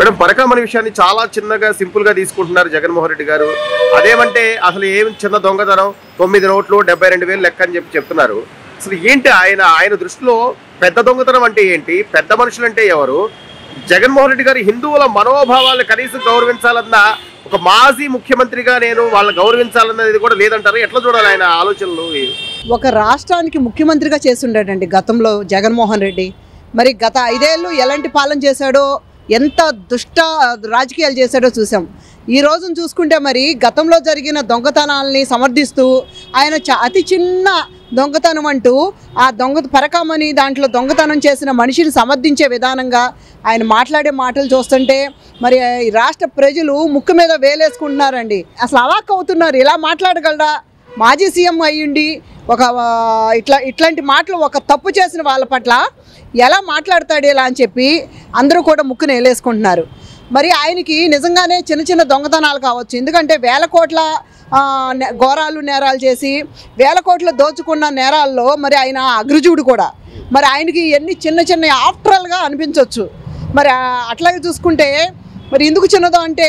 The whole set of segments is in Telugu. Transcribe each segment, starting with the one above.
మేడం పరకామణి విషయాన్ని చాలా చిన్నగా సింపుల్ గా తీసుకుంటున్నారు జగన్మోహన్ రెడ్డి గారు. అదేమంటే అసలు ఏం చిన్న దొంగతనం 9 నోట్లు 72,000 లెక్క అని చెప్తున్నారు. అసలు ఏంటి ఆయన దృష్టిలో పెద్ద దొంగతనం అంటే ఏంటి, పెద్ద మనుషులు అంటే ఎవరు? జగన్మోహన్ రెడ్డి గారు హిందువుల మనోభావాలను కనీసం గౌరవించాలన్న ఒక మాజీ ముఖ్యమంత్రిగా నేను వాళ్ళని గౌరవించాలన్నది కూడా లేదంటారు. ఎట్లా చూడాలి ఆయన ఆలోచనలు? ఒక రాష్ట్రానికి ముఖ్యమంత్రిగా చేస్తుండేటండి గతంలో జగన్మోహన్ రెడ్డి. మరి గత 5 ఏళ్ళు ఎలాంటి పాలన చేశాడో, ఎంత దుష్ట రాజకీయాలు చేశాడో చూసాం. ఈ రోజును చూసుకుంటే మరి గతంలో జరిగిన దొంగతనాలని సమర్థిస్తూ ఆయన అతి చిన్న దొంగతనం అంటూ ఆ పరకామణి దాంట్లో దొంగతనం చేసిన మనిషిని సమర్థించే విధానంగా ఆయన మాట్లాడే మాటలు చూస్తుంటే మరి రాష్ట్ర ప్రజలు ముక్కు మీద వేలేసుకుంటున్నారండి. అసలు అవాక్ అవుతున్నారు. ఇలా మాట్లాడగలరా మాజీ సీఎం అయ్యుండి? ఇట్లాంటి మాటలు ఒక తప్పు చేసిన వాళ్ళ పట్ల ఎలా మాట్లాడతాడు ఇలా అని చెప్పి అందరూ కూడా ముక్కును వేలేసుకుంటున్నారు. మరి ఆయనకి నిజంగానే చిన్న చిన్న దొంగతనాలు కావచ్చు, ఎందుకంటే వేల కోట్ల ఘోరాలు నేరాలు చేసి వేల కోట్ల దోచుకున్న నేరాల్లో మరి ఆయన అగ్రజుడు కూడా. మరి ఆయనకి ఎన్ని చిన్న చిన్న ఆఫ్టరల్గా అనిపించవచ్చు. మరి అట్లాగే చూసుకుంటే మరి ఎందుకు చిన్నదో అంటే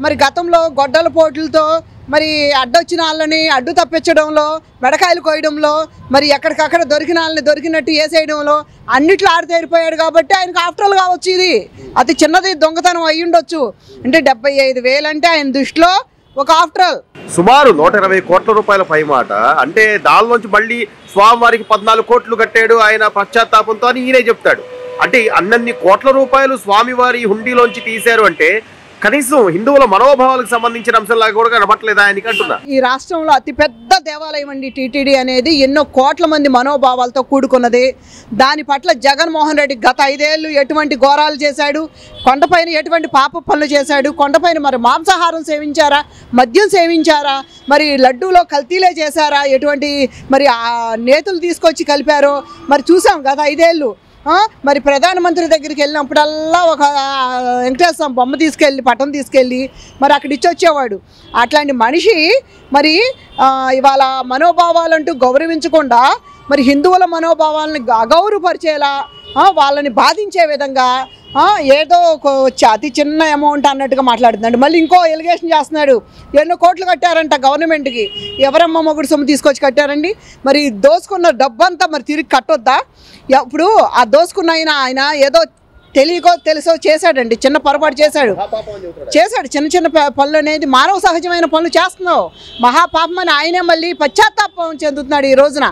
మరి గతంలో గొడ్డల పోట్లతో మరి అడ్డొచ్చిన వాళ్ళని అడ్డు తప్పించడంలో, మెడకాయలు కోయడంలో, మరి ఎక్కడికక్కడ దొరికిన వాళ్ళని దొరికినట్టు వేసేయడంలో అన్నిట్లో ఆరితేరిపోయాడు కాబట్టి ఆయనకు ఆఫ్టర్లు కావచ్చు. ఇది అతి చిన్నది దొంగతనం అయ్యి ఉండొచ్చు. అంటే 75,000 అంటే ఆయన దృష్టిలో ఒక ఆఫ్టరల్ సుమారు 120 కోట్ల రూపాయల పై మాట. అంటే దానిలోంచి మళ్ళీ స్వామివారికి 14 కోట్లు కట్టాడు ఆయన పశ్చాత్తాపంతో అని ఈయనే చెప్తాడు. అంటే అన్నన్ని కోట్ల రూపాయలు స్వామివారి హుండీలోంచి తీశారు అంటే కనీసం హిందువుల మనోభావాలకు సంబంధించిన అంశంలాగా కూడా కనబట్టలేదు ఆయనకి అంటున్నా. ఈ రాష్ట్రంలో అతిపెద్ద దేవాలయం అండి టీటీడీ అనేది. ఎన్నో కోట్ల మంది మనోభావాలతో కూడుకున్నది. దాని పట్ల జగన్మోహన్ రెడ్డి గత 5 ఏళ్ళు ఎటువంటి ఘోరాలు చేశాడు, కొండపైన ఎటువంటి పాప పనులు చేశాడు, కొండపైన మరి మాంసాహారం సేవించారా, మద్యం సేవించారా, మరి లడ్డూలో కల్తీలే చేశారా, ఎటువంటి మరి నేతులు తీసుకొచ్చి కలిపారో మరి చూసాం గత 5 ఏళ్ళు. మరి ప్రధానమంత్రి దగ్గరికి వెళ్ళినప్పుడల్లా ఒక వెంకటేశ్వర బొమ్మ తీసుకెళ్ళి పట్టం తీసుకెళ్ళి మరి అక్కడ ఇచ్చొచ్చేవాడు. అట్లాంటి మనిషి మరి ఇవాళ మనోభావాలంటూ గౌరవించకుండా మరి హిందువుల మనోభావాలని అగౌరవపరిచేలా, వాళ్ళని బాధించే విధంగా ఏదో అతి చిన్న అమౌంట్ అన్నట్టుగా మాట్లాడుతున్నాడు. మళ్ళీ ఇంకో ఎలిగేషన్ చేస్తున్నాడు, ఎన్నో కోట్లు కట్టారంట గవర్నమెంట్కి. ఎవరమ్మ మొగుడు సొమ్ము తీసుకొచ్చి కట్టారండి? మరి దోసుకున్న డబ్బంతా మరి తిరిగి కట్టొద్దా? ఇప్పుడు ఆ దోసుకున్న ఆయన ఏదో తెలియకో తెలుసో చేశాడండి, చిన్న పొరపాటు చేశాడు. చిన్న చిన్న పనులు అనేది మానవ సహజమైన పనులు చేస్తున్నావు. మహాపాపం అని ఆయనే మళ్ళీ పశ్చాత్తాపం చెందుతున్నాడు ఈ రోజున.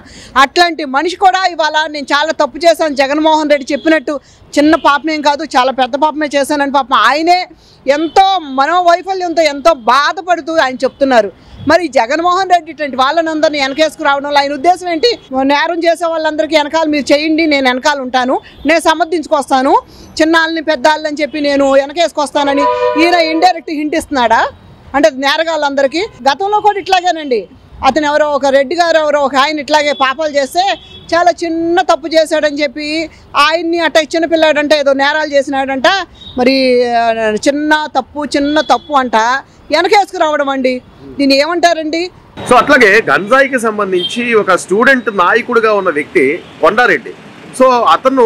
అట్లాంటి మనిషి కూడా ఇవాళ నేను చాలా తప్పు చేశాను, జగన్మోహన్ రెడ్డి చెప్పినట్టు చిన్న పాపమేం కాదు చాలా పెద్ద పాపమే చేశానని పాపం ఆయనే ఎంతో మనోవైఫల్యంతో ఎంతో బాధపడుతూ ఆయన చెప్తున్నారు. మరి జగన్మోహన్ రెడ్డి ఇట్లాంటి వాళ్ళందరినీ వెనకేసుకు రావడంలో ఆయన ఉద్దేశం ఏంటి? నేరం చేసే వాళ్ళందరికీ వెనకాల మీరు చేయండి, నేను వెనకాల ఉంటాను, నేను సమర్థించుకొస్తాను, చిన్నాళ్ళని పెద్దాళ్ళని చెప్పి నేను వెనకేసుకొస్తానని ఈయన ఇండైరెక్ట్ హింట్ ఇస్తున్నాడా? అంటే నేరగాళ్ళందరికీ గతంలో కూడా ఇట్లాగేనండి. అతను ఎవరో ఒక రెడ్డి గారు ఒక ఆయన ఇట్లాగే పాపాలు చేస్తే చాలా చిన్న తప్పు చేశాడని చెప్పి ఆయన్ని అట్ట చిన్నపిల్లాడంట ఏదో నేరాలు చేసినాడంట. మరి చిన్న తప్పు అంట వెనకేసుకురావడం అండి, దీన్ని ఏమంటారండి? సో అట్లాగే గంజాయికి సంబంధించి ఒక స్టూడెంట్ నాయకుడిగా ఉన్న వ్యక్తి కొండారెడ్డి, సో అతను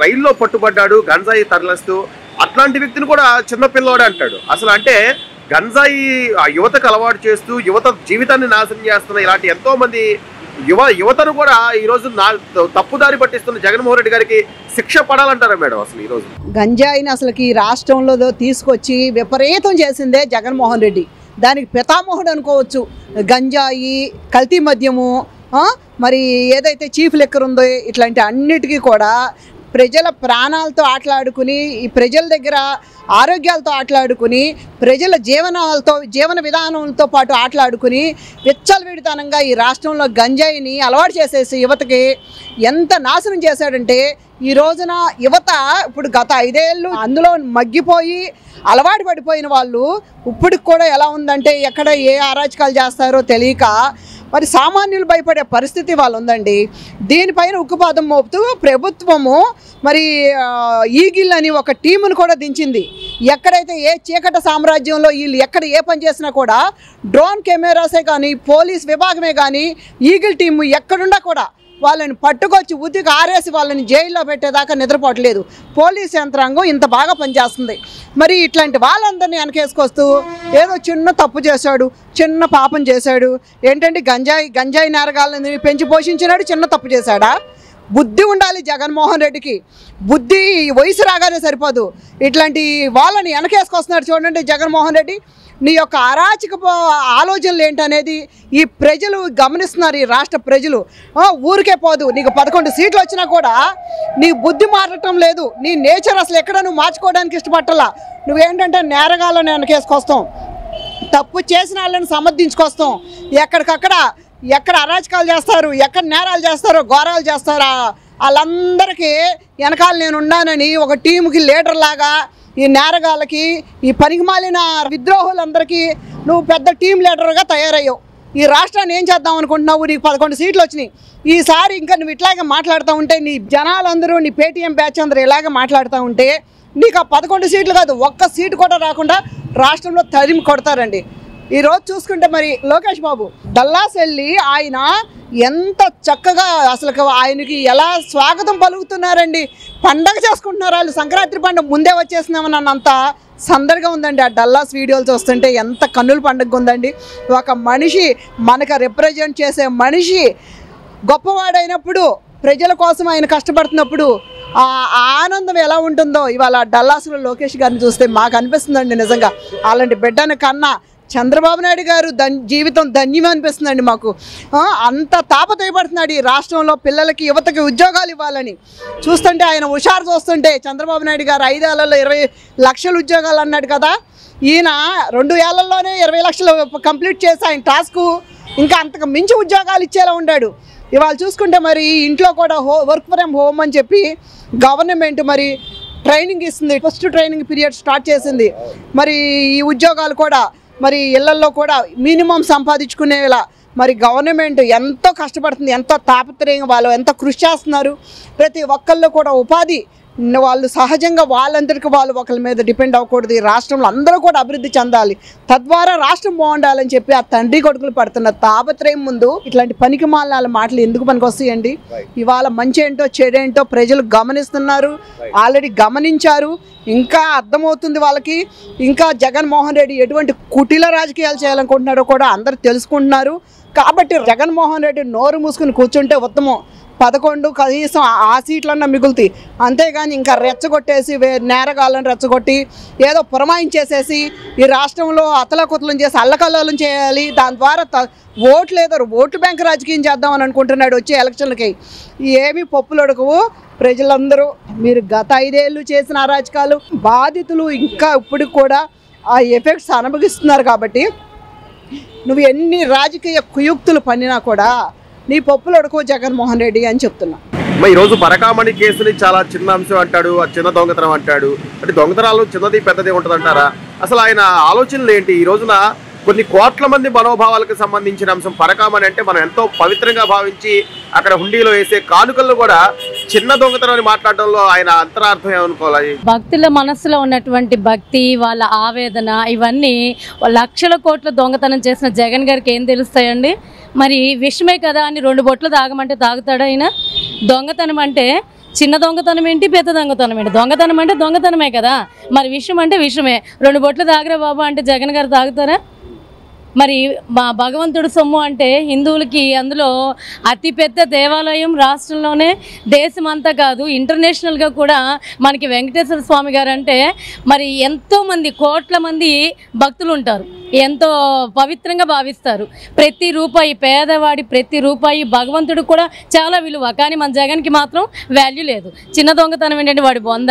రైల్లో పట్టుబడ్డాడు గంజాయి తరలిస్తూ. అట్లాంటి వ్యక్తిని కూడా చిన్నపిల్లోడే అంటాడు. అసలు అంటే గంజాయి యువతకు అలవాటు చేస్తూ యువత జీవితాన్ని నాశనం చేస్తున్న ఇలాంటి ఎంతో మంది యువతను కూడా ఈ రోజు తప్పుదారి పట్టిస్తున్న జగన్మోహన్ రెడ్డి గారికి శిక్ష పడాలంటారా మేడం? అసలు ఈ రోజు గంజాయిని అసలుకి రాష్ట్రంలో తీసుకొచ్చి విపరీతం చేసిందే జగన్మోహన్ రెడ్డి. దానికి పితామహుడు అనుకోవచ్చు. గంజాయి, కల్తీ మద్యము, మరి ఏదైతే చీఫ్ లిక్కర్ ఉందో ఇట్లాంటి అన్నిటికీ కూడా ప్రజల ప్రాణాలతో ఆటలాడుకుని, ఈ ప్రజల దగ్గర ఆరోగ్యాలతో ఆటలాడుకుని, ప్రజల జీవన విధానంతో పాటు ఆటలాడుకుని విచ్చలవిడితనంగా ఈ రాష్ట్రంలో గంజాయిని అలవాటు చేసేసి యువతకి ఎంత నాశనం చేశాడంటే ఈ రోజున యువత ఇప్పుడు గత 5 ఏళ్ళు అందులో మగ్గిపోయి అలవాటు పడిపోయిన వాళ్ళు ఇప్పటికి కూడా ఎలా ఉందంటే ఎక్కడ ఏ అరాచకాలు చేస్తారో తెలియక మరి సామాన్యులు భయపడే పరిస్థితి వాళ్ళు ఉందండి. దీనిపైన ఉక్కుపాదం మోపుతూ ప్రభుత్వము మరి ఈగిల్ అని ఒక టీమును కూడా దించింది. ఎక్కడైతే ఏ చీకట సామ్రాజ్యంలో వీళ్ళు ఎక్కడ ఏ పని చేసినా కూడా డ్రోన్ కెమెరాసే కానీ పోలీస్ విభాగమే కానీ ఈగిల్ టీము ఎక్కడున్నా కూడా వాళ్ళని పట్టుకొచ్చి ఉతికి ఆరేసి వాళ్ళని జైల్లో పెట్టేదాకా నిద్రపోవట్లేదు. పోలీస్ యంత్రాంగం ఇంత బాగా పనిచేస్తుంది. మరి ఇట్లాంటి వాళ్ళందరినీ వెనకేసుకొస్తూ ఏదో చిన్న తప్పు చేశాడు, చిన్న పాపం చేశాడు, ఏంటంటే గంజాయి నేరగాళ్ళని పెంచి పోషించినాడు, చిన్న తప్పు చేశాడా? బుద్ధి ఉండాలి జగన్మోహన్ రెడ్డికి. బుద్ధి వయసు రాగానే సరిపోదు. ఇట్లాంటి వాళ్ళని వెనకేసుకొస్తున్నాడు చూడండి జగన్మోహన్ రెడ్డి. నీ యొక్క అరాచక ఆలోచనలు ఏంటనేది ఈ ప్రజలు గమనిస్తున్నారు. ఈ రాష్ట్ర ప్రజలు ఊరికే పోదు. నీకు 11 సీట్లు వచ్చినా కూడా నీ బుద్ధి మారటం లేదు. నీ నేచర్ అసలు ఎక్కడ నువ్వు మార్చుకోవడానికి ఇష్టపట్టాలా. నువ్వేంటంటే నేరగాళ్ళని వెనకేసుకొస్తాం, తప్పు చేసిన వాళ్ళని సమర్థించుకొస్తాం. ఎక్కడ అరాచకాలు చేస్తారు, ఎక్కడ నేరాలు చేస్తారో, ఘోరాలు చేస్తారా వాళ్ళందరికీ వెనకాల నేను ఉన్నానని ఒక టీముకి లీడర్ లాగా ఈ నేరగాళ్ళకి, ఈ పనికిమాలిన విద్రోహులందరికీ నువ్వు పెద్ద టీం లీడర్గా తయారయ్యావు. ఈ రాష్ట్రాన్ని ఏం చేద్దాం అనుకుంటున్నావు? నీకు 11 సీట్లు వచ్చినాయి. ఈసారి ఇంకా నువ్వు ఇట్లాగే మాట్లాడుతూ ఉంటే, నీ జనాలందరూ, నీ పేటీఎం బ్యాచ్ అందరూ ఇలాగే మాట్లాడుతూ ఉంటే నీకు ఆ 11 సీట్లు కాదు, ఒక్క సీటు కూడా రాకుండా రాష్ట్రంలో తరిమి కొడతారండి. ఈరోజు చూసుకుంటే మరి లోకేష్ బాబు డల్లాస్ వెళ్ళి ఆయన ఎంత చక్కగా అసలు ఆయనకి ఎలా స్వాగతం పలుకుతున్నారండి. పండగ చేసుకుంటున్నారు వాళ్ళు. సంక్రాంతి పండుగ ముందే వచ్చేసినామని అన్నంత సందడిగా ఉందండి. ఆ డల్లాస్ వీడియోలు చూస్తుంటే ఎంత కన్నుల పండుగ ఉందండి. ఒక మనిషి, మనకు రిప్రజెంట్ చేసే మనిషి గొప్పవాడైనప్పుడు, ప్రజల కోసం ఆయన కష్టపడుతున్నప్పుడు ఆ ఆనందం ఎలా ఉంటుందో ఇవాళ డల్లాస్లో లోకేష్ గారిని చూస్తే మాకు అనిపిస్తుందండి. నిజంగా అలాంటి బిడ్డను కన్నా చంద్రబాబు నాయుడు గారు జీవితం ధన్యం అనిపిస్తుందండి మాకు. అంత తాపత్రయపడుతున్నాడు ఈ రాష్ట్రంలో పిల్లలకి, యువతకి ఉద్యోగాలు ఇవ్వాలని. చూస్తుంటే ఆయన హుషారు చూస్తుంటే చంద్రబాబు నాయుడు గారు 5 ఏళ్లలో 20 లక్షల ఉద్యోగాలు అన్నాడు కదా. ఈయన 2 ఏళ్లలోనే 20 లక్షలు కంప్లీట్ చేసి ఆయన టాస్కు ఇంకా అంతకు మించి ఉద్యోగాలు ఇచ్చేలా ఉన్నాడు. ఇవాళ చూసుకుంటే మరి ఇంట్లో కూడా వర్క్ ఫ్రమ్ హోమ్ అని చెప్పి గవర్నమెంట్ మరి ట్రైనింగ్ ఇస్తుంది. ఫస్ట్ ట్రైనింగ్ పీరియడ్ స్టార్ట్ చేసింది. మరి ఈ ఉద్యోగాలు కూడా మరి ఇళ్లల్లో కూడా మినిమం సంపాదించుకునేలా మరి గవర్నమెంట్ ఎంతో కష్టపడుతుంది, ఎంతో తాపత్రయంగా వాళ్ళు ఎంతో కృషి చేస్తున్నారు. ప్రతి ఒక్కళ్ళు కూడా ఉపాధి వాళ్ళు సహజంగా వాళ్ళందరికీ వాళ్ళు ఒకరి మీద డిపెండ్ అవ్వకూడదు. ఈ రాష్ట్రంలో అందరూ కూడా అభివృద్ధి చెందాలి, తద్వారా రాష్ట్రం బాగుండాలని చెప్పి ఆ తండ్రి కొడుకులు పడుతున్న తాపత్రయం ముందు ఇట్లాంటి పనికి మాలిన మాటలు ఎందుకు పనికి వస్తాయండి? ఇవాళ మంచి ఏంటో చెడేంటో ప్రజలు గమనిస్తున్నారు, ఆల్రెడీ గమనించారు. ఇంకా అర్థమవుతుంది వాళ్ళకి. ఇంకా జగన్మోహన్ రెడ్డి ఎటువంటి కుటిల రాజకీయాలు చేయాలనుకుంటున్నారో కూడా అందరూ తెలుసుకుంటున్నారు. కాబట్టి జగన్మోహన్ రెడ్డి నోరు మూసుకుని కూర్చుంటే ఉత్తమం. 11 కనీసం ఆ సీట్లన్నా మిగులుతాయి. అంతేగాని ఇంకా రెచ్చగొట్టేసి నేరగాళ్ళని రెచ్చగొట్టి ఏదో పురమాయించేసేసి ఈ రాష్ట్రంలో అతలకుతలం చేసి అల్లకల్లోలం చేయాలి. దాని ద్వారా ఓటు బ్యాంక్ రాజకీయం చేద్దామని అనుకుంటున్నాడు వచ్చే ఎలక్షన్లకి. ఏమీ పప్పులొడకవు. ప్రజలందరూ మీరు గత 5 ఏళ్ళు చేసిన అరాచకాలు బాధితులు ఇంకా ఇప్పుడు కూడా ఆ ఎఫెక్ట్స్ అనుభవిస్తున్నారు. కాబట్టి నువ్వు ఎన్ని రాజకీయ కుయుక్తులు పన్నినా కూడా నీ పప్పులు అడుకో జగన్మోహన్ రెడ్డి అని చెప్తున్నా. ఈరోజు పరకామణి కేసుని చాలా చిన్న అంశం అంటాడు, చిన్న దొంగతనం అంటాడు. అంటే దొంగతనాలు చిన్నది పెద్దది ఉంటుంది అంటారా? అసలు ఆయన ఆలోచనలు ఏంటి? ఈ రోజున కొన్ని కోట్ల మంది మనోభావాలకు సంబంధించిన అంశం పరకామణి అంటే మనం ఎంతో పవిత్రంగా భావించి అక్కడ హుండీలో వేసే కానుకల్లో కూడా చిన్న దొంగతనం అని మాట్లాడడంలో ఆయన అంతరార్థం ఏమనుకోవాలి? భక్తుల మనసులో ఉన్నటువంటి భక్తి, వాళ్ళ ఆవేదన, ఇవన్నీ లక్షల కోట్ల దొంగతనం చేసిన జగన్ గారికి ఏం తెలుస్తాయండి? మరి విషమే కదా అని 2 బొట్లు తాగమంటే తాగుతాడా ఆయన? దొంగతనం అంటే చిన్న దొంగతనం ఏంటి, పెద్ద దొంగతనం ఏంటి? దొంగతనం అంటే దొంగతనమే కదా. మరి విషం అంటే విషమే. 2 బొట్లు తాగరా బాబు అంటే జగన్ గారు తాగుతారా? మరి మా భగవంతుడు సొమ్ము అంటే హిందువులకి అందులో అతిపెద్ద దేవాలయం రాష్ట్రంలోనే, దేశమంతా కాదు ఇంటర్నేషనల్గా కూడా మనకి వెంకటేశ్వర స్వామి గారు అంటే మరి ఎంతోమంది కోట్ల మంది భక్తులు ఉంటారు, ఎంతో పవిత్రంగా భావిస్తారు. ప్రతి రూపాయి, పేదవాడి ప్రతి రూపాయి భగవంతుడు కూడా చాలా విలువ. కానీ మన జగన్కి మాత్రం వాల్యూ లేదు. చిన్న దొంగతనం ఏంటంటే వాడి బొంద.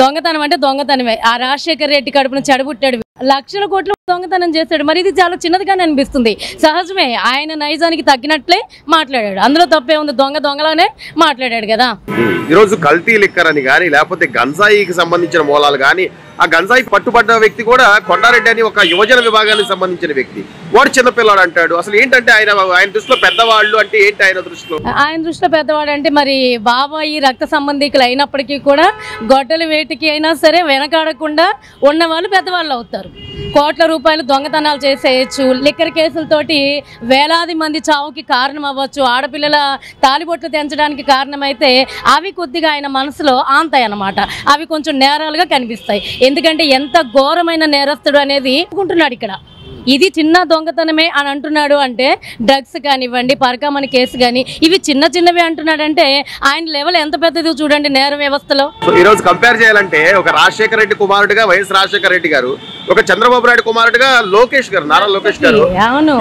దొంగతనం అంటే దొంగతనమే. ఆ రాజశేఖర్ రెడ్డి కడుపును చెడబుట్టాడు, లక్షల కోట్ల దొంగతనం చేశాడు. మరి ఇది చాలా చిన్నదిగానే అనిపిస్తుంది. సహజమే, ఆయన నైజానికి తగ్గినట్లే మాట్లాడాడు. అందులో తప్పే ఉంది? దొంగలానే మాట్లాడాడు కదా. ఈరోజు కల్తీ లిక్కర్ అని కానీ లేకపోతే గంజాయికి సంబంధించిన మూలాలు కానీ, ఆ గంజాయి పట్టుబడ్డ వ్యక్తి కూడా కొండారెడ్డి అని ఒక యువజన విభాగానికి సంబంధించిన వ్యక్తి, వాడు చిన్నపిల్లాడు అంటాడు. అసలు ఏంటంటే ఆయన దృష్టిలో పెద్దవాళ్ళు అంటే ఏంటి? ఆయన దృష్టిలో పెద్దవాడు అంటే మరి బాబాయి రక్త సంబంధికులు అయినప్పటికీ కూడా గొడ్డలి వేటికి అయినా సరే వెనకాడకుండా ఉన్నవాళ్ళు పెద్దవాళ్ళు అవుతారు. కోట్ల రూపాయలు దొంగతనాలు చేసేయచ్చు, లిక్కర్ కేసులతోటి వేలాది మంది చావుకి కారణం అవ్వచ్చు, ఆడపిల్లల తాలిబొట్లు తెంచడానికి కారణమైతే అవి కొద్దిగా ఆయన మనసులో ఆంతాయి అన్నమాట. అవి కొంచెం నేరాలుగా కనిపిస్తాయి. ఎందుకంటే ఎంత ఘోరమైన నేరస్తుడు అనేది అనుకుంటున్నాడు ఇక్కడ. ఇది చిన్న దొంగతనమే అని అంటున్నాడు అంటే, డ్రగ్స్ కానివ్వండి, పరకామణి కేసు కానీ ఇవి చిన్న చిన్నవి అంటున్నాడంటే ఆయన లెవెల్ ఎంత పెద్దదో చూడండి నేర వ్యవస్థలో. ఈరోజు కంపేర్ చేయాలంటే ఒక రాజశేఖర రెడ్డి కుమారుడిగా వైఎస్ రాజశేఖర రెడ్డి గారు, ఒక చంద్రబాబు నాయుడు కుమారుడిగా లోకేష్ గారు, నారా లోకేష్ గారు,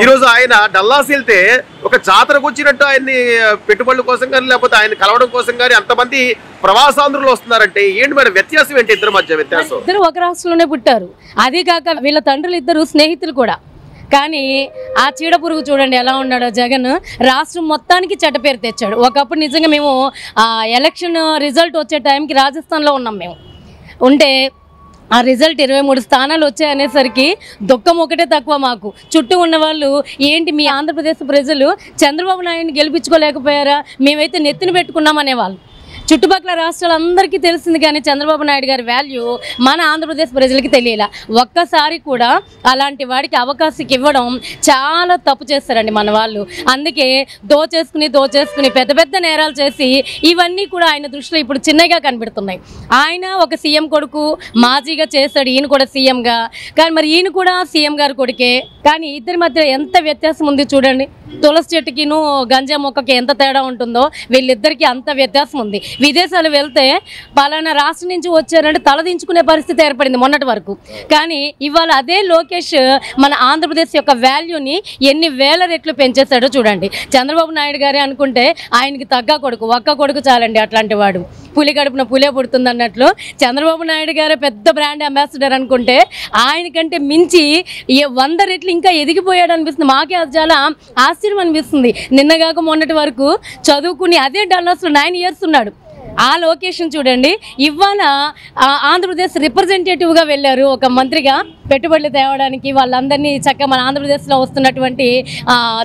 ఈ రోజు ఆయన డల్లాస్ వెళ్తే ఒక జాతరకు వచ్చినట్టు ఆయన్ని పెట్టుబడుల కోసం కానీ లేకపోతే ఆయన కలవడం కోసం కానీ అంతమంది ప్రవాసాంధ్రులు వస్తున్నారంటే ఏంటి మరి వ్యత్యాసం ఏంటి ఇద్దరి మధ్య వ్యత్యాసం? ఇద్దరు ఒక రాష్ట్రంలోనే పుట్టారు, అది కాక వీళ్ళ తండ్రులు ఇద్దరు స్నేహితులు కూడా. కానీ ఆ చీడ పురుగు చూడండి ఎలా ఉన్నాడో జగన్. రాష్ట్రం మొత్తానికి చెడ్డ పేరు తెచ్చాడు. ఒకప్పుడు నిజంగా మేము ఎలక్షన్ రిజల్ట్ వచ్చే టైంకి రాజస్థాన్లో ఉన్నాం మేము. ఉంటే ఆ రిజల్ట్ 23 స్థానాలు వచ్చాయనేసరికి దుఃఖం ఒకటే తక్కువ మాకు. చుట్టూ ఉన్న వాళ్ళు ఏంటి మీ ఆంధ్రప్రదేశ్ ప్రజలు చంద్రబాబు నాయుడిని గెలిపించుకోలేకపోయారా, మేమైతే నెత్తిన పెట్టుకున్నాం అనేవాళ్ళు. చుట్టుపక్కల రాష్ట్రాలందరికీ తెలిసింది కానీ చంద్రబాబు నాయుడు గారి వాల్యూ మన ఆంధ్రప్రదేశ్ ప్రజలకి తెలియలా. ఒక్కసారి కూడా అలాంటి వాడికి అవకాశం ఇవ్వడం చాలా తప్పు చేస్తారండి మన వాళ్ళు. అందుకే దోచేసుకుని పెద్ద పెద్ద నేరాలు చేసి ఇవన్నీ కూడా ఆయన దృష్టిలో ఇప్పుడు చిన్నగా కనబడుతున్నాయి. ఆయన ఒక సీఎం కొడుకు, మాజీగా చేశాడు, ఈయన కూడా సీఎంగా. కానీ మరి ఈయన కూడా సీఎం గారి కొడుకే. కానీ ఇద్దరి మధ్య ఎంత వ్యత్యాసం ఉంది చూడండి. తులసి చెట్టుకిను గంజా మొక్కకి ఎంత తేడా ఉంటుందో వీళ్ళిద్దరికీ అంత వ్యత్యాసం ఉంది. విదేశాలు వెళ్తే పలానా రాష్ట్రం నుంచి వచ్చారంటే తలదించుకునే పరిస్థితి ఏర్పడింది మొన్నటి వరకు. కానీ ఇవాళ అదే లోకేష్ మన ఆంధ్రప్రదేశ్ యొక్క వాల్యూని ఎన్ని వేల రెట్లు పెంచేశాడో చూడండి. చంద్రబాబు నాయుడు గారే అనుకుంటే ఆయనకి తగ్గ కొడుకు, ఒక్క కొడుకు చాలండి. అట్లాంటి వాడు పులి గడుపున పులే పుడుతుంది అన్నట్లు చంద్రబాబు నాయుడు గారే పెద్ద బ్రాండ్ అంబాసిడర్ అనుకుంటే ఆయనకంటే మించి 100 రెట్లు ఇంకా ఎదిగిపోయాడు అనిపిస్తుంది. మాకే అది చాలా ఆశ్చర్యం అనిపిస్తుంది. నిన్నగాక మొన్నటి వరకు చదువుకుని అదే డల్లాస్లో 9 ఇయర్స్ ఉన్నాడు. ఆ లొకేషన్ చూడండి. ఇవాళ ఆంధ్రప్రదేశ్ రిప్రజెంటేటివ్గా వెళ్ళారు ఒక మంత్రిగా పెట్టుబడులు తేవడానికి. వాళ్ళందరినీ చక్కగా మన ఆంధ్రప్రదేశ్లో వస్తున్నటువంటి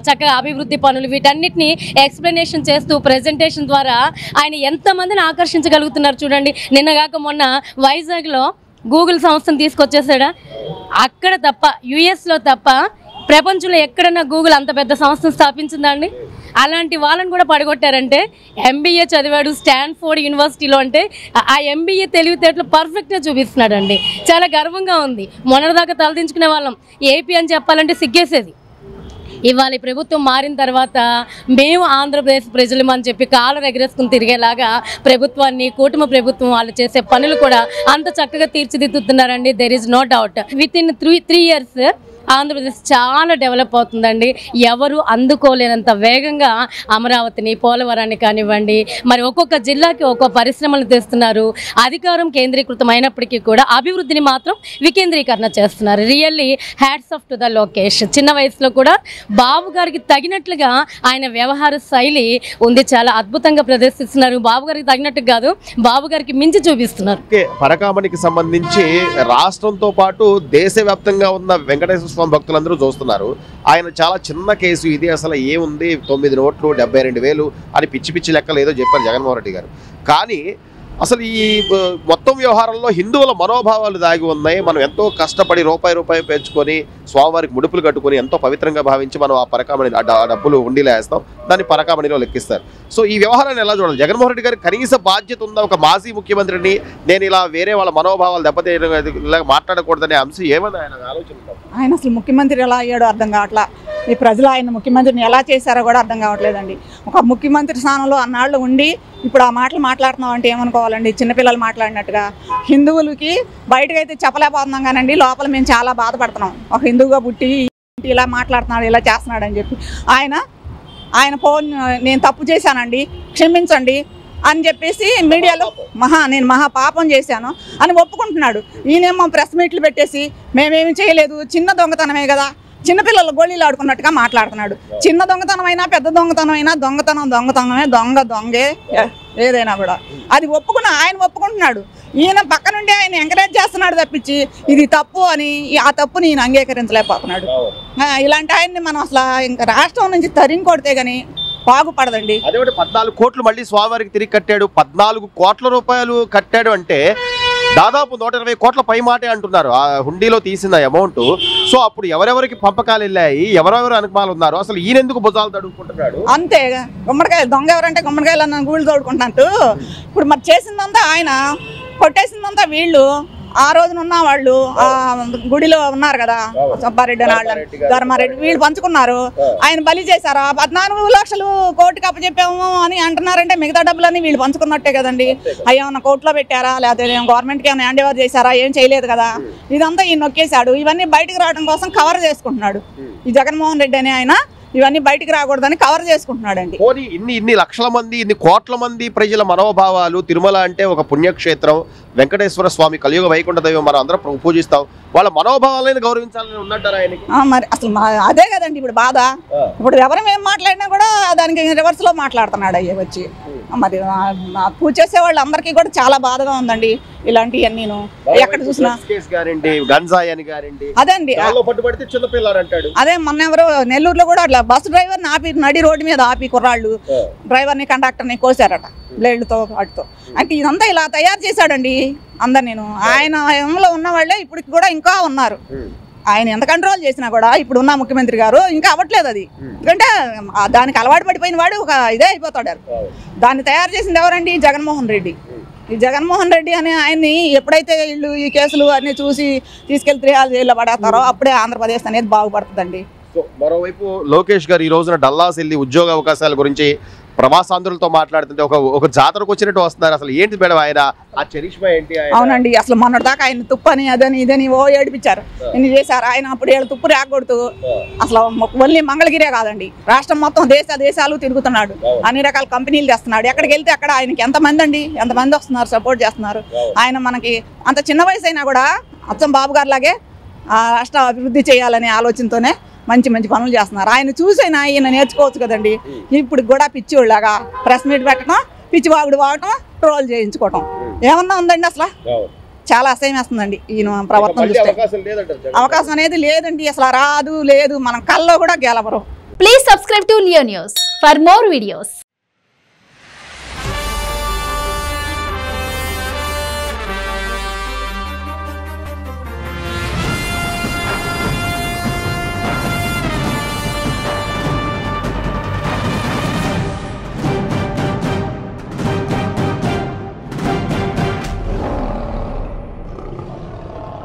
చక్కగా అభివృద్ధి పనులు వీటన్నిటిని ఎక్స్ప్లెనేషన్ చేస్తూ ప్రెజెంటేషన్ ద్వారా ఆయన ఎంతమందిని ఆకర్షించగలుగుతున్నారు చూడండి. నిన్నగాక మొన్న వైజాగ్లో గూగుల్ సంస్థను తీసుకొచ్చేసాడా. అక్కడ తప్ప యుఎస్లో తప్ప ప్రపంచంలో ఎక్కడన్నా గూగుల్ అంత పెద్ద సంస్థను స్థాపించిందండి. అలాంటి వాళ్ళని కూడా పడగొట్టారంటే ఎంబీఏ చదివాడు స్టాన్ఫోర్డ్ యూనివర్సిటీలో అంటే ఆ ఎంబీఏ తెలివితేటలు పర్ఫెక్ట్గా చూపిస్తున్నాడండి. చాలా గర్వంగా ఉంది. మొన్నటిదాకా తలదించుకునే వాళ్ళం ఏపీ అని చెప్పాలంటే సిగ్గేసేది. ఇవాళ ఈ ప్రభుత్వం మారిన తర్వాత మేము ఆంధ్రప్రదేశ్ ప్రజలమని చెప్పి కాలర్ ఎగరేసుకుని తిరిగేలాగా ప్రభుత్వాన్ని, కూటమి ప్రభుత్వం వాళ్ళు చేసే పనులు కూడా అంత చక్కగా తీర్చిదిద్దుతున్నారండి. There is no doubt. With in 3 years Andhra Pradesh చాలా డెవలప్ అవుతుందండి. ఎవరు అందుకోలేనంత వేగంగా అమరావతిని, పోలవరాన్ని కానివ్వండి, మరి ఒక్కొక్క జిల్లాకి ఒక్కొక్క పరిశ్రమలు తెస్తున్నారు. అధికారం కేంద్రీకృతం అయినప్పటికీ కూడా అభివృద్ధిని మాత్రం వికేంద్రీకరణ చేస్తున్నారు. Really hats off to the Lokesh. చిన్న వయసులో కూడా బాబు గారికి తగినట్లుగా ఆయన వ్యవహార శైలి ఉంది. చాలా అద్భుతంగా ప్రదర్శిస్తున్నారు. బాబు గారికి తగినట్టు కాదు, బాబు గారికి మించి చూపిస్తున్నారు. పరకామణికి సంబంధించి రాష్ట్రంతో పాటు దేశవ్యాప్తంగా ఉన్న వెంకటేశ్వర స్వామి భక్తులందరూ చూస్తున్నారు. ఆయన చాలా చిన్న కేసు ఇది, అసలు ఏముంది 9 నోట్లు 72,000 అని పిచ్చి పిచ్చి లెక్కలు ఏదో చెప్పారు జగన్మోహన్ రెడ్డి గారు. కానీ అసలు ఈ మొత్తం వ్యవహారంలో హిందువుల మనోభావాలు దాగి ఉన్నాయి. మనం ఎంతో కష్టపడి రూపాయి పెంచుకొని స్వామివారికి ముడుపులు కట్టుకొని ఎంతో పవిత్రంగా భావించి మనం ఆ పరకామణి డబ్బులు ఉండీలో వేస్తాం, దాన్ని పరకామణిలో లెక్కిస్తారు. సో ఈ వ్యవహారాన్ని ఎలా చూడాలి? జగన్మోహన్ రెడ్డి గారికి కనీస బాధ్యత ఉందా? ఒక మాజీ ముఖ్యమంత్రిని నేను ఇలా వేరే వాళ్ళ మనోభావాలు దెబ్బతీయడం మాట్లాడకూడదనే అంశం ఏమన్నా ఆయన ఆలోచన? ఆయన అసలు ముఖ్యమంత్రి ఎలా అయ్యాడో అర్థం కావట్లా. ఈ ప్రజలు ఆయన ముఖ్యమంత్రిని ఎలా చేశారో కూడా అర్థం కావట్లేదండి. ఒక ముఖ్యమంత్రి స్థానంలో అన్నాళ్ళు ఉండి ఇప్పుడు ఆ మాటలు మాట్లాడుతున్నాం అంటే ఏమనుకోవాలండి? చిన్నపిల్లలు మాట్లాడినట్టుగా. హిందువులకి బయటకైతే చెప్పలేకపోతున్నాం కానండి లోపల మేము చాలా బాధపడుతున్నాం. ఒక హిందువుగా పుట్టి ఇలా మాట్లాడుతున్నాడు, ఇలా చేస్తున్నాడు అని చెప్పి ఆయన ఫోన్ నేను తప్పు చేశానండి, క్షమించండి అని చెప్పేసి మీడియాలో నేను మహా పాపం చేశాను అని ఒప్పుకుంటున్నాడు. ఈయనేమో ప్రెస్ మీట్లు పెట్టేసి మేమేమి చేయలేదు, చిన్న దొంగతనమే కదా, చిన్నపిల్లలు గోళీలు ఆడుకున్నట్టుగా మాట్లాడుతున్నాడు. చిన్న దొంగతనమైనా పెద్ద దొంగతనమైనా దొంగతనమే, దొంగే ఏదైనా కూడా అది ఆయన ఒప్పుకుంటున్నాడు. ఈయన పక్క నుండి ఆయన ఎంకరేజ్ చేస్తున్నాడు తప్పించి ఇది తప్పు అని ఆ తప్పుని ఈయన అంగీకరించలేకపోతున్నాడు. ఇలాంటి ఆయన్ని మనం అసలు ఇంకా రాష్ట్రం నుంచి తరిమి కొడితే గానీ బాగుపడదండి. అదే 14 కోట్లు మళ్ళీ స్వామివారికి తిరిగి కట్టాడు. 14 కోట్ల రూపాయలు కట్టాడు అంటే దాదాపు 120 కోట్ల పై మాటే అంటున్నారు ఆ హుండీలో తీసిన అమౌంట్. సో అప్పుడు ఎవరెవరికి పంపకాలు వెళ్ళాయి, ఎవరెవరు అనుమానాలు ఉన్నారు, అసలు ఈయన ఎందుకు భుజాలు తడుపుకుంటున్నాడు? అంతే గుమ్మడికాయలు దొంగ ఎవరంటే గుమ్మడికాయలు అన్న గూళ్ళు తోడుకుంటున్నట్టు ఇప్పుడు మరి చేసిందంతా ఆయన, కొట్టేసిందంతా వీళ్ళు. ఆ రోజున ఉన్న వాళ్ళు ఆ గుడిలో ఉన్నారు కదా, సుబ్బారెడ్డి ధర్మారెడ్డి, వీళ్ళు పంచుకున్నారు. ఆయన బలి చేశారా? 14 లక్షలు కోర్టుకి అప్పచెప్పాము అని అంటున్నారంటే మిగతా డబ్బులన్నీ వీళ్ళు పంచుకున్నట్టే కదండి. అవి ఏమన్నా కోర్టులో పెట్టారా, లేకపోతే గవర్నమెంట్కి ఏమైనా హ్యాండ్ ఓవర్ చేశారా? ఏం చేయలేదు కదా. ఇదంతా ఈయన నొక్కేశాడు. ఇవన్నీ బయటకు రావడం కోసం కవర్ చేసుకుంటున్నాడు ఈ జగన్మోహన్ రెడ్డి అని. ఆయన ఇవన్నీ బయటికి రాకూడదని కవర్ చేసుకుంటున్నాడండి. ఇన్ని లక్షల మంది, ఇన్ని కోట్ల మంది ప్రజల మనోభావాలు, తిరుమల అంటే ఒక పుణ్యక్షేత్రం, వెంకటేశ్వర స్వామి కలియుగ వైకుంఠ దైవం, మనం అందరం పూజిస్తాం, వాళ్ళ మనోభావాలను గౌరవించాలని ఉన్నట్టారు ఆయనకి. మరి అసలు అదే కదండి ఇప్పుడు బాధ. ఇప్పుడు ఎవరు ఏం మాట్లాడినా కూడా దానికి రివర్స్ లో మాట్లాడుతున్నాడు అయ్యే వచ్చి. మరి పూజ చేసే వాళ్ళు అందరికీ కూడా చాలా బాధగా ఉందండి ఇలాంటివన్నీ. ఎక్కడ చూసినా అదండి. అదే మొన్న ఎవరు నెల్లూరులో కూడా అట్లా బస్సు డ్రైవర్ని ఆపి నడి రోడ్డు మీద ఆపి కుర్రాళ్ళు డ్రైవర్ని కండక్టర్ని కోసారట బ్లేడ్లతో వాటితో. అంటే ఇదంతా ఇలా తయారు చేశాడండి అందరు. నేను ఆయన హయాంలో ఉన్న వాళ్ళే ఇప్పటికి కూడా ఇంకా ఉన్నారు. ఆయన ఎంత కంట్రోల్ చేసినా కూడా ఇప్పుడు ఉన్న ముఖ్యమంత్రి గారు ఇంకా అవ్వట్లేదు అది. ఎందుకంటే దానికి అలవాటు పడిపోయిన వాడు ఒక ఇదే అయిపోతాడు. దాన్ని తయారు చేసింది ఎవరండి? జగన్మోహన్ రెడ్డి. ఈ జగన్మోహన్ రెడ్డి అని ఆయన్ని ఎప్పుడైతే వీళ్ళు ఈ కేసులు అన్ని చూసి తీసుకెళ్లి 3 ఏళ్ళ జైల్లో పడేస్తారో అప్పుడే ఆంధ్రప్రదేశ్ అనేది బాగుపడుతుందండి. మరోవైపు లోకేష్ గారు ఈ రోజున డల్లాస్ వెళ్ళి ఉద్యోగ అవకాశాల గురించి ప్రవాసాంధ్రులతో మాట్లాడుతుంటే ఒక జాతరకు వచ్చినట్టు వస్తున్నారు. అసలు ఏంటి మేడం ఆయన ఆ చరిష్మా ఏంటి? అవునండి, అసలు మొన్నటిదాకా ఆయన తుప్పని అదని ఇదని ఓ ఏడిపించారు, ఇన్ని చేశారు. ఆయన అప్పుడు వీళ్ళు తుప్పు రాకూడదు. అసలు ఓన్లీ మంగళగిరే కాదండి, రాష్ట్రం మొత్తం దేశాలు తిరుగుతున్నాడు, అన్ని రకాల కంపెనీలు తెస్తున్నాడు. ఎక్కడికి వెళ్తే అక్కడ ఆయనకి ఎంతమంది అండి, ఎంతమంది వస్తున్నారు, సపోర్ట్ చేస్తున్నారు. ఆయన మనకి అంత చిన్న వయసు అయినా కూడా అచ్చం బాబు గారు లాగే రాష్ట్ర అభివృద్ధి చేయాలనే ఆలోచనతోనే మంచి మంచి పనులు చేస్తున్నారు. ఆయన చూసైనా ఈయన నేర్చుకోవచ్చు కదండి. ఇప్పుడు కూడా పిచ్చివాళ్ళలాగా ప్రెస్ మీట్ పెట్టడం, పిచ్చి వాగుడు వాడటం, ట్రోల్ చేయించుకోవటం ఏమన్నా ఉందండి? అసలు చాలా అసహ్యం వేస్తుందండి ఈయన ప్రవర్తన చూస్తే. అవకాశం అనేది లేదండి, అసలు రాదు, లేదు. మనం కల్లో కూడా గెలవరు. Please subscribe to Leo News for more videos.